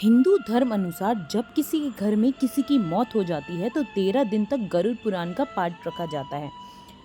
हिंदू धर्म अनुसार जब किसी के घर में किसी की मौत हो जाती है तो 13 दिन तक गरुड़ पुराण का पाठ रखा जाता है।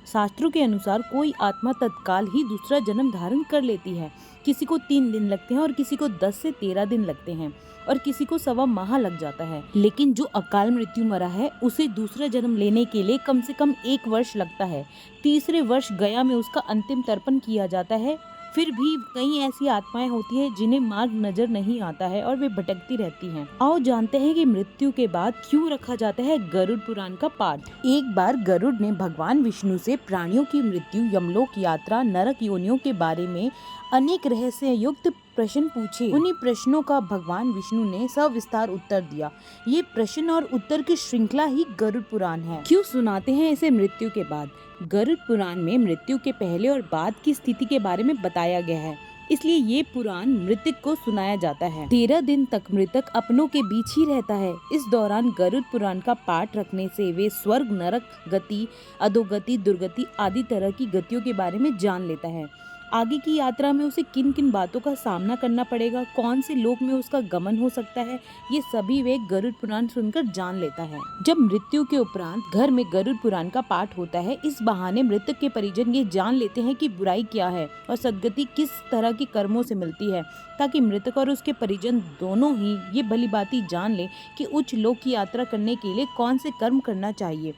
शास्त्रों के अनुसार कोई आत्मा तत्काल ही दूसरा जन्म धारण कर लेती है। किसी को 3 दिन लगते हैं और किसी को 10 से 13 दिन लगते हैं और किसी को 1.25 माह लग जाता है। लेकिन जो अकाल मृत्यु मरा है उसे दूसरा जन्म लेने के लिए कम से कम 1 वर्ष लगता है। तीसरे वर्ष गया में उसका अंतिम तर्पण किया जाता है। फिर भी कई ऐसी आत्माएं होती हैं जिन्हें मार्ग नजर नहीं आता है और वे भटकती रहती हैं। आओ जानते हैं कि मृत्यु के बाद क्यों रखा जाता है गरुड़ पुराण का पाठ। एक बार गरुड़ ने भगवान विष्णु से प्राणियों की मृत्यु, यमलोक यात्रा, नरक योनियों के बारे में अनेक रहस्य युक्त प्रश्न पूछे। उन्हीं प्रश्नों का भगवान विष्णु ने सविस्तार उत्तर दिया। ये प्रश्न और उत्तर की श्रृंखला ही गरुड़ पुराण है। क्यों सुनाते हैं इसे मृत्यु के बाद? गरुड़ पुराण में मृत्यु के पहले और बाद की स्थिति के बारे में बताया गया है, इसलिए ये पुराण मृतक को सुनाया जाता है। 13 दिन तक मृतक अपनों के बीच ही रहता है। इस दौरान गरुड़ पुराण का पाठ रखने से वे स्वर्ग, नरक गति, अधोगति, दुर्गति आदि तरह की गतियों के बारे में जान लेता है। आगे की यात्रा में उसे किन किन बातों का सामना करना पड़ेगा, कौन से लोक में उसका गमन हो सकता है, ये सभी वे गरुड़ पुराण सुनकर जान लेता है। जब मृत्यु के उपरांत घर में गरुड़ पुराण का पाठ होता है, इस बहाने मृतक के परिजन ये जान लेते हैं कि बुराई क्या है और सद्गति किस तरह के कर्मों से मिलती है, ताकि मृतक और उसके परिजन दोनों ही ये भली भांति जान ले कि उच्च लोक की यात्रा करने के लिए कौन से कर्म करना चाहिए।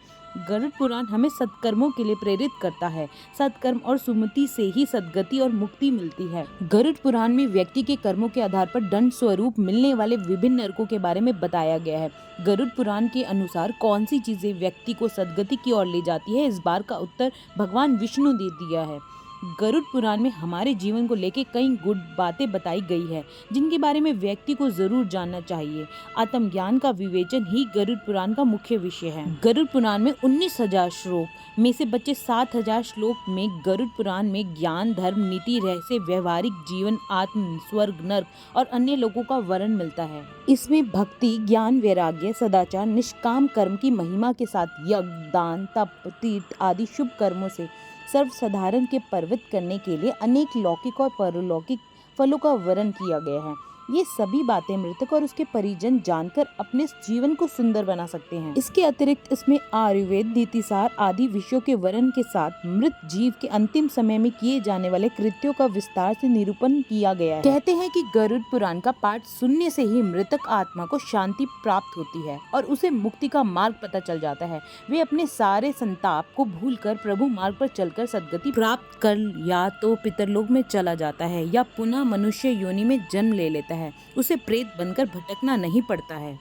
गरुड़ पुराण हमें सत्कर्मों के लिए प्रेरित करता है। सत्कर्म और सुमति से ही सद्गति और मुक्ति मिलती है। गरुड़ पुराण में व्यक्ति के कर्मों के आधार पर दंड स्वरूप मिलने वाले विभिन्न नरकों के बारे में बताया गया है। गरुड़ पुराण के अनुसार कौन सी चीजें व्यक्ति को सद्गति की ओर ले जाती है, इस बार का उत्तर भगवान विष्णु ने दिया है। गरुड़ पुराण में हमारे जीवन को लेके कई गुड बातें बताई गई है, जिनके बारे में व्यक्ति को जरूर जानना चाहिए। आत्मज्ञान का विवेचन ही गरुड़ पुराण का मुख्य विषय है। गरुड़ पुराण में 19,000 श्लोक में से बचे 7,000 श्लोक में गरुड़ पुराण में ज्ञान, धर्म, नीति, रहस्य, व्यवहारिक जीवन, आत्म, स्वर्ग, नर्क और अन्य लोगों का वर्णन मिलता है। इसमें भक्ति, ज्ञान, वैराग्य, सदाचार, निष्काम कर्म की महिमा के साथ यज्ञ, दान, तप, तीर्थ आदि शुभ कर्मों से सर्वसाधारण के पर्वत करने के लिए अनेक लौकिक और परलौकिक फलों का वर्णन किया गया है। ये सभी बातें मृतक और उसके परिजन जानकर अपने जीवन को सुंदर बना सकते हैं। इसके अतिरिक्त इसमें आयुर्वेद, नीतिसार आदि विषयों के वर्णन के साथ मृत जीव के अंतिम समय में किए जाने वाले कृत्यों का विस्तार से निरूपण किया गया है। कहते हैं कि गरुड़ पुराण का पाठ सुनने से ही मृतक आत्मा को शांति प्राप्त होती है और उसे मुक्ति का मार्ग पता चल जाता है। वे अपने सारे संताप को भूलकर प्रभु मार्ग पर चलकर सद्गति प्राप्त कर या तो पितरलोक में चला जाता है या पुनः मनुष्य योनि में जन्म ले लेता है। उसे प्रेत बनकर भटकना नहीं पड़ता है।